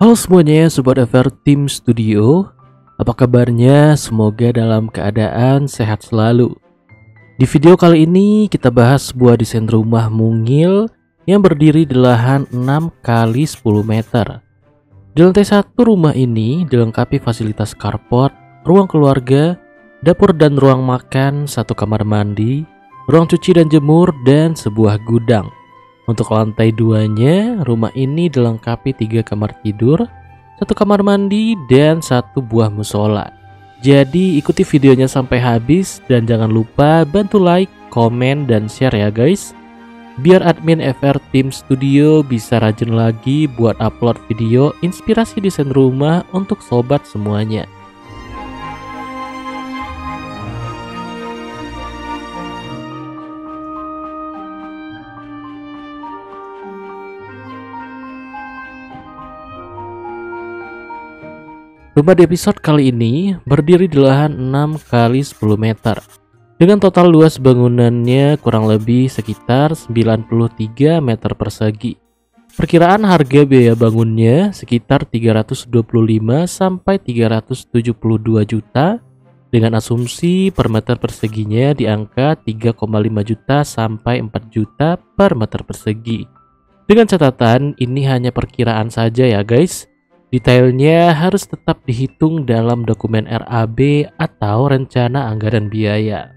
Halo semuanya, Sobat FR Tim Studio. Apa kabarnya? Semoga dalam keadaan sehat selalu. Di video kali ini kita bahas sebuah desain rumah mungil yang berdiri di lahan 6 kali 10 meter. Di lantai 1 rumah ini dilengkapi fasilitas carport, ruang keluarga, dapur dan ruang makan, satu kamar mandi, ruang cuci dan jemur, dan sebuah gudang. Untuk lantai 2-nya, rumah ini dilengkapi 3 kamar tidur, 1 kamar mandi, dan 1 buah musola. Jadi ikuti videonya sampai habis dan jangan lupa bantu like, komen, dan share ya guys. Biar admin FR Tim Studio bisa rajin lagi buat upload video inspirasi desain rumah untuk sobat semuanya. Rumah di episode kali ini berdiri di lahan 6 kali 10 meter. Dengan total luas bangunannya kurang lebih sekitar 93 meter persegi. Perkiraan harga biaya bangunnya sekitar 325 sampai 372 juta dengan asumsi per meter perseginya di angka 3,5 juta sampai 4 juta per meter persegi. Dengan catatan ini hanya perkiraan saja ya guys. Detailnya harus tetap dihitung dalam dokumen RAB atau rencana anggaran biaya.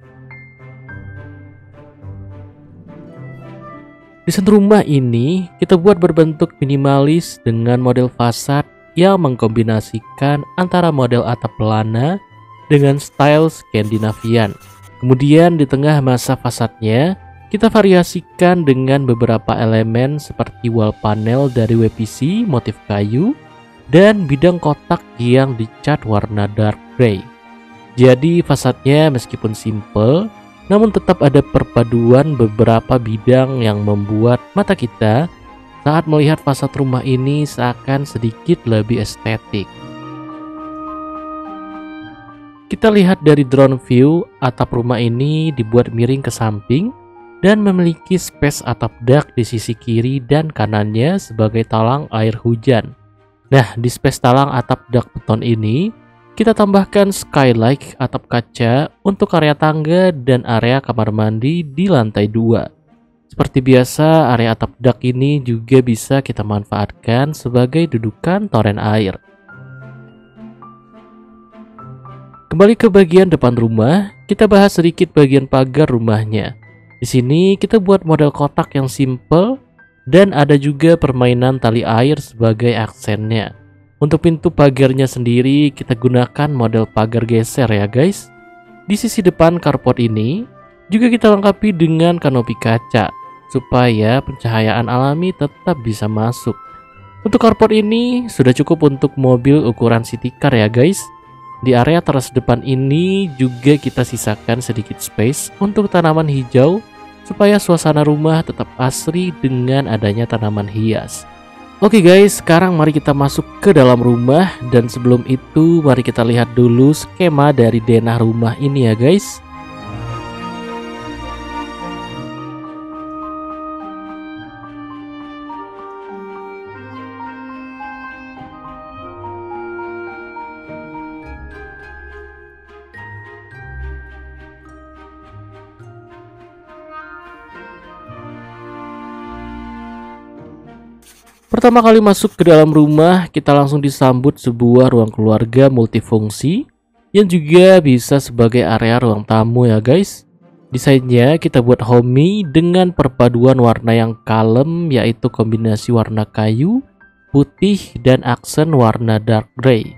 Desain rumah ini kita buat berbentuk minimalis dengan model fasad yang mengkombinasikan antara model atap pelana dengan style Skandinavian. Kemudian di tengah masa fasadnya kita variasikan dengan beberapa elemen seperti wall panel dari WPC motif kayu dan bidang kotak yang dicat warna dark gray. Jadi fasadnya meskipun simple, namun tetap ada perpaduan beberapa bidang yang membuat mata kita saat melihat fasad rumah ini seakan sedikit lebih estetik. Kita lihat dari drone view, atap rumah ini dibuat miring ke samping dan memiliki space atap dak di sisi kiri dan kanannya sebagai talang air hujan. Nah, di space talang atap dak beton ini, kita tambahkan skylight atap kaca untuk area tangga dan area kamar mandi di lantai 2. Seperti biasa, area atap dak ini juga bisa kita manfaatkan sebagai dudukan toren air. Kembali ke bagian depan rumah, kita bahas sedikit bagian pagar rumahnya. Di sini kita buat model kotak yang simple, dan ada juga permainan tali air sebagai aksennya. Untuk pintu pagarnya sendiri kita gunakan model pagar geser ya guys. Di sisi depan carport ini juga kita lengkapi dengan kanopi kaca supaya pencahayaan alami tetap bisa masuk. Untuk carport ini sudah cukup untuk mobil ukuran city car ya guys. Di area teras depan ini juga kita sisakan sedikit space untuk tanaman hijau supaya suasana rumah tetap asri dengan adanya tanaman hias. Oke guys, sekarang mari kita masuk ke dalam rumah, dan sebelum itu mari kita lihat dulu skema dari denah rumah ini ya guys. Pertama kali masuk ke dalam rumah, kita langsung disambut sebuah ruang keluarga multifungsi yang juga bisa sebagai area ruang tamu ya guys. Desainnya kita buat homey dengan perpaduan warna yang kalem, yaitu kombinasi warna kayu, putih, dan aksen warna dark gray.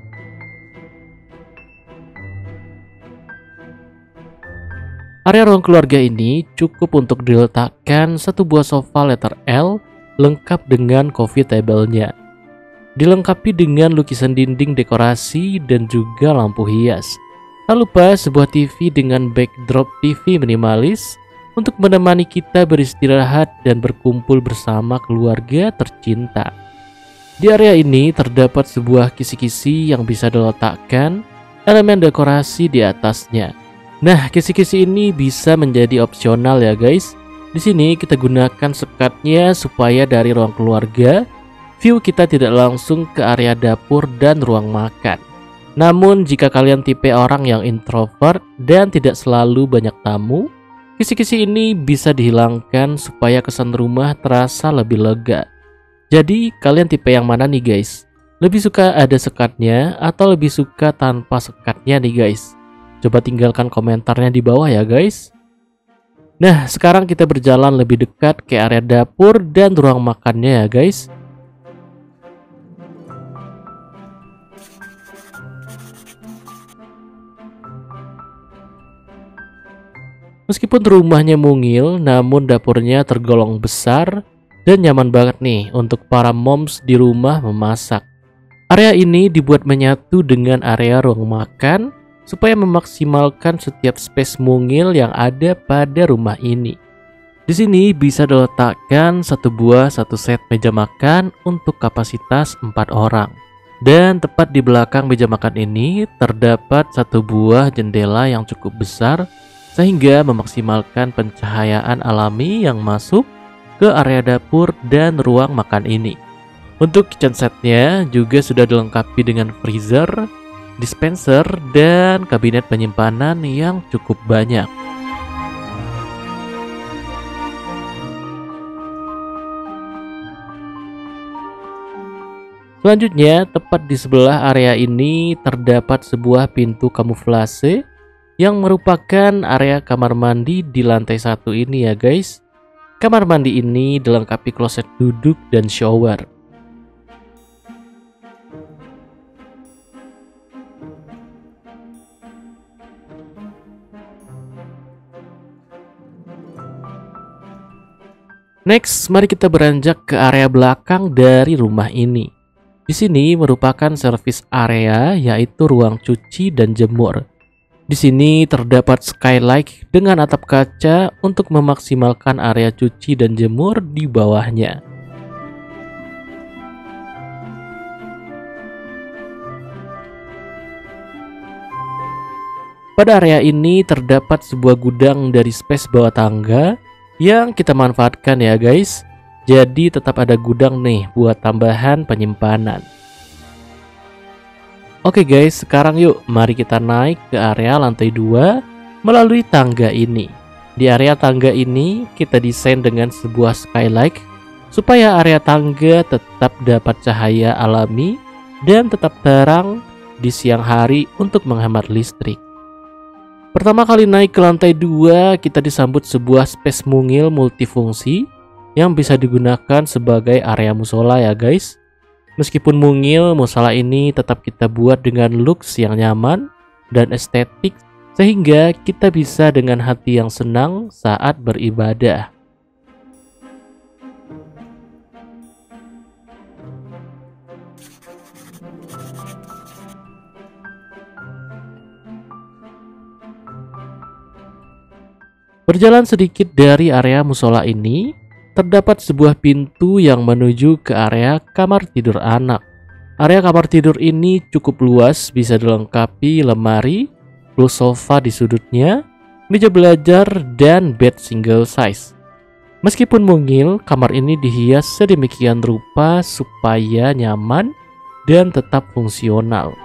Area ruang keluarga ini cukup untuk diletakkan satu buah sofa letter L lengkap dengan coffee table-nya. Dilengkapi dengan lukisan dinding dekorasi dan juga lampu hias. Tak lupa sebuah TV dengan backdrop TV minimalis untuk menemani kita beristirahat dan berkumpul bersama keluarga tercinta. Di area ini terdapat sebuah kisi-kisi yang bisa diletakkan elemen dekorasi di atasnya. Nah, kisi-kisi ini bisa menjadi opsional ya guys. Di sini kita gunakan sekatnya supaya dari ruang keluarga view kita tidak langsung ke area dapur dan ruang makan. Namun jika kalian tipe orang yang introvert dan tidak selalu banyak tamu, kisi-kisi ini bisa dihilangkan supaya kesan rumah terasa lebih lega. Jadi kalian tipe yang mana nih guys? Lebih suka ada sekatnya atau lebih suka tanpa sekatnya nih guys? Coba tinggalkan komentarnya di bawah ya guys. Nah, sekarang kita berjalan lebih dekat ke area dapur dan ruang makannya ya guys. Meskipun rumahnya mungil, namun dapurnya tergolong besar dan nyaman banget nih untuk para moms di rumah memasak. Area ini dibuat menyatu dengan area ruang makan supaya memaksimalkan setiap space mungil yang ada pada rumah ini. Di sini bisa diletakkan satu set meja makan untuk kapasitas 4 orang. Dan tepat di belakang meja makan ini terdapat satu buah jendela yang cukup besar sehingga memaksimalkan pencahayaan alami yang masuk ke area dapur dan ruang makan ini. Untuk kitchen setnya juga sudah dilengkapi dengan freezer, dispenser, dan kabinet penyimpanan yang cukup banyak. Selanjutnya, tepat di sebelah area ini terdapat sebuah pintu kamuflase yang merupakan area kamar mandi di lantai 1 ini ya guys. Kamar mandi ini dilengkapi kloset duduk dan shower. Next, mari kita beranjak ke area belakang dari rumah ini. Di sini merupakan servis area, yaitu ruang cuci dan jemur. Di sini terdapat skylight dengan atap kaca untuk memaksimalkan area cuci dan jemur di bawahnya. Pada area ini terdapat sebuah gudang dari space bawah tangga yang kita manfaatkan ya guys. Jadi tetap ada gudang nih buat tambahan penyimpanan. Oke guys, sekarang yuk mari kita naik ke area lantai 2 melalui tangga ini. Di area tangga ini kita desain dengan sebuah skylight supaya area tangga tetap dapat cahaya alami dan tetap terang di siang hari untuk menghemat listrik. Pertama kali naik ke lantai 2, kita disambut sebuah space mungil multifungsi yang bisa digunakan sebagai area musola ya guys. Meskipun mungil, musola ini tetap kita buat dengan looks yang nyaman dan estetik sehingga kita bisa dengan hati yang senang saat beribadah. Berjalan sedikit dari area musola ini, terdapat sebuah pintu yang menuju ke area kamar tidur anak. Area kamar tidur ini cukup luas, bisa dilengkapi lemari, plus sofa di sudutnya, meja belajar, dan bed single size. Meskipun mungil, kamar ini dihias sedemikian rupa supaya nyaman dan tetap fungsional.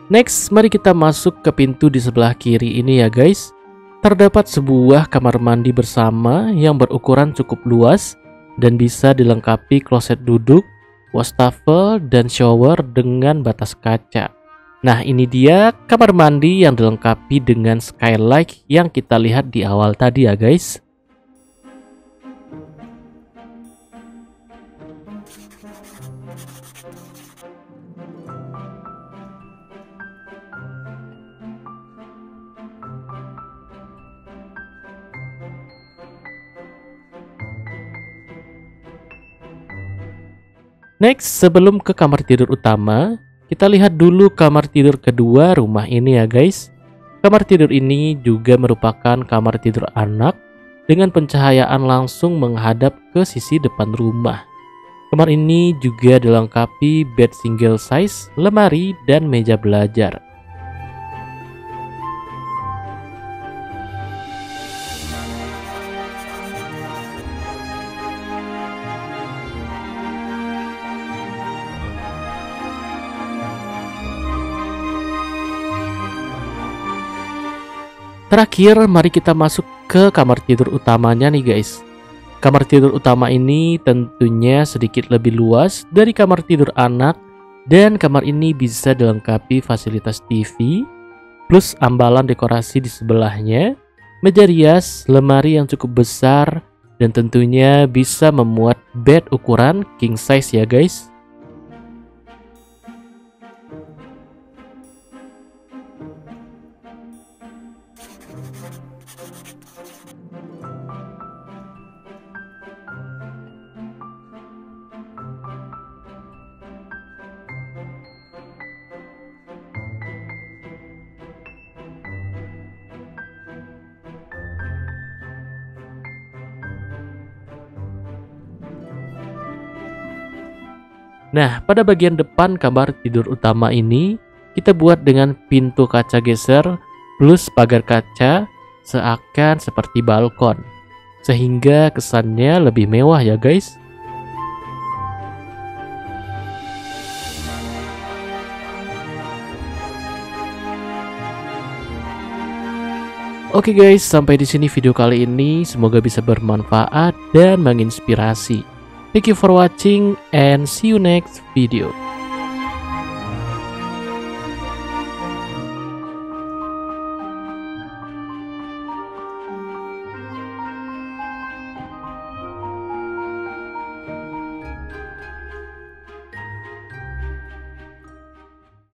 Next, mari kita masuk ke pintu di sebelah kiri ini ya guys. Terdapat sebuah kamar mandi bersama yang berukuran cukup luas dan bisa dilengkapi kloset duduk, wastafel, dan shower dengan batas kaca. Nah, ini dia kamar mandi yang dilengkapi dengan skylight yang kita lihat di awal tadi ya guys. Next, sebelum ke kamar tidur utama, kita lihat dulu kamar tidur kedua rumah ini ya guys. Kamar tidur ini juga merupakan kamar tidur anak dengan pencahayaan langsung menghadap ke sisi depan rumah. Kamar ini juga dilengkapi bed single size, lemari, dan meja belajar. Terakhir, mari kita masuk ke kamar tidur utamanya nih guys. Kamar tidur utama ini tentunya sedikit lebih luas dari kamar tidur anak, dan kamar ini bisa dilengkapi fasilitas TV, plus ambalan dekorasi di sebelahnya, meja rias, lemari yang cukup besar, dan tentunya bisa memuat bed ukuran king size ya guys. Nah, pada bagian depan kamar tidur utama ini, kita buat dengan pintu kaca geser plus pagar kaca seakan seperti balkon, sehingga kesannya lebih mewah ya guys. Oke guys, sampai di sini video kali ini. Semoga bisa bermanfaat dan menginspirasi. Thank you for watching and see you next video.